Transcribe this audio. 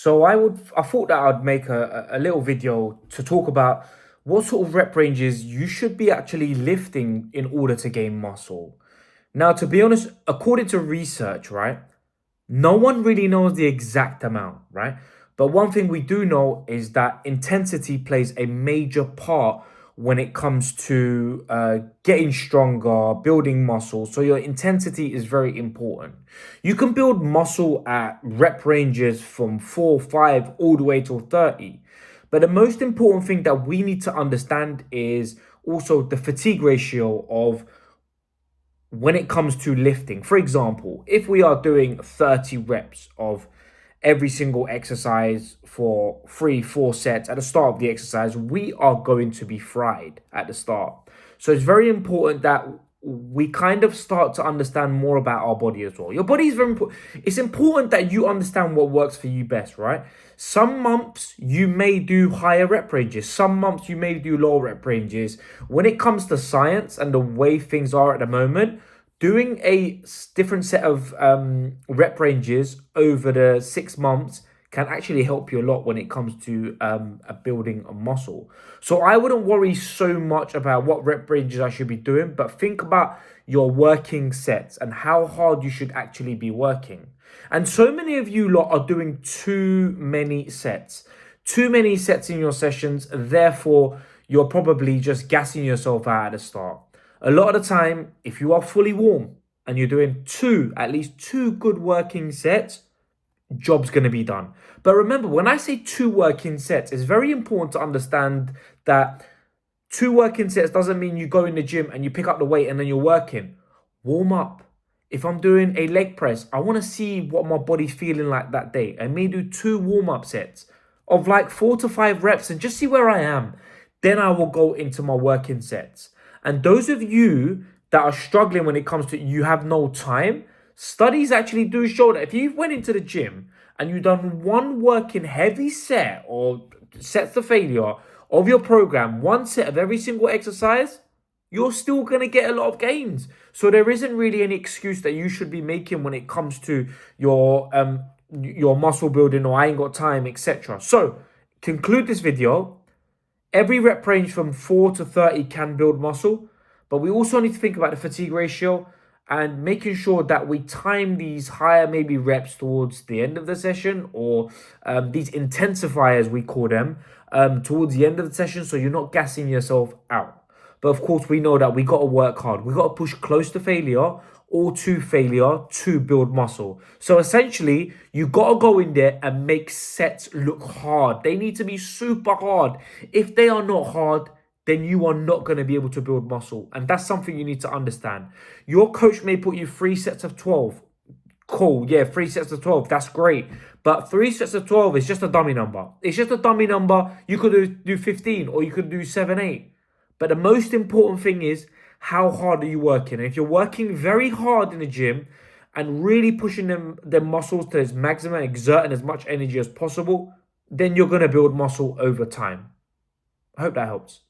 I thought that I'd make a little video to talk about what sort of rep ranges you should be actually lifting in order to gain muscle. Now, to be honest, according to research, right, no one really knows the exact amount, right? But one thing we do know is that intensity plays a major part when it comes to getting stronger, building muscle. So your intensity is very important. You can build muscle at rep ranges from 4, 5, all the way till 30. But the most important thing that we need to understand is also the fatigue ratio of when it comes to lifting. For example, if we are doing 30 reps of every single exercise for 3, 4 sets at the start of the exercise, we are going to be fried at the start. So it's very important that we kind of start to understand more about our body as well. Your body is very important. It's important that you understand what works for you best, right? Some months you may do higher rep ranges. Some months you may do lower rep ranges. When it comes to science and the way things are at the moment, doing a different set of rep ranges over the 6 months can actually help you a lot when it comes to building a muscle. So I wouldn't worry so much about what rep ranges I should be doing, but think about your working sets and how hard you should actually be working. And so many of you lot are doing too many sets in your sessions. Therefore, you're probably just gassing yourself out at the start. A lot of the time, if you are fully warm and you're doing at least two good working sets, job's going to be done. But remember, when I say 2 working sets, it's very important to understand that 2 working sets doesn't mean you go in the gym and you pick up the weight and then you're working. Warm up. If I'm doing a leg press, I want to see what my body's feeling like that day. I may do 2 warm-up sets of like 4 to 5 reps and just see where I am. Then I will go into my working sets. And those of you that are struggling when it comes to you have no time, studies actually do show that if you went into the gym and you've done one working heavy set or sets to failure of your program, 1 set of every single exercise, you're still going to get a lot of gains. So there isn't really any excuse that you should be making when it comes to your muscle building or I ain't got time, etc. So conclude this video. Every rep range from 4 to 30 can build muscle, but we also need to think about the fatigue ratio and making sure that we time these higher maybe reps towards the end of the session or these intensifiers, we call them, towards the end of the session so you're not gassing yourself out. But of course, we know that we got to work hard. We got to push close to failure or to failure to build muscle. So essentially, you got to go in there and make sets look hard. They need to be super hard. If they are not hard, then you are not going to be able to build muscle. And that's something you need to understand. Your coach may put you 3 sets of 12. Cool, yeah, 3 sets of 12. That's great. But 3 sets of 12 is just a dummy number. It's just a dummy number. You could do 15 or you could do 7, 8. But the most important thing is, how hard are you working? And if you're working very hard in the gym and really pushing their muscles to its maximum, exerting as much energy as possible, then you're going to build muscle over time. I hope that helps.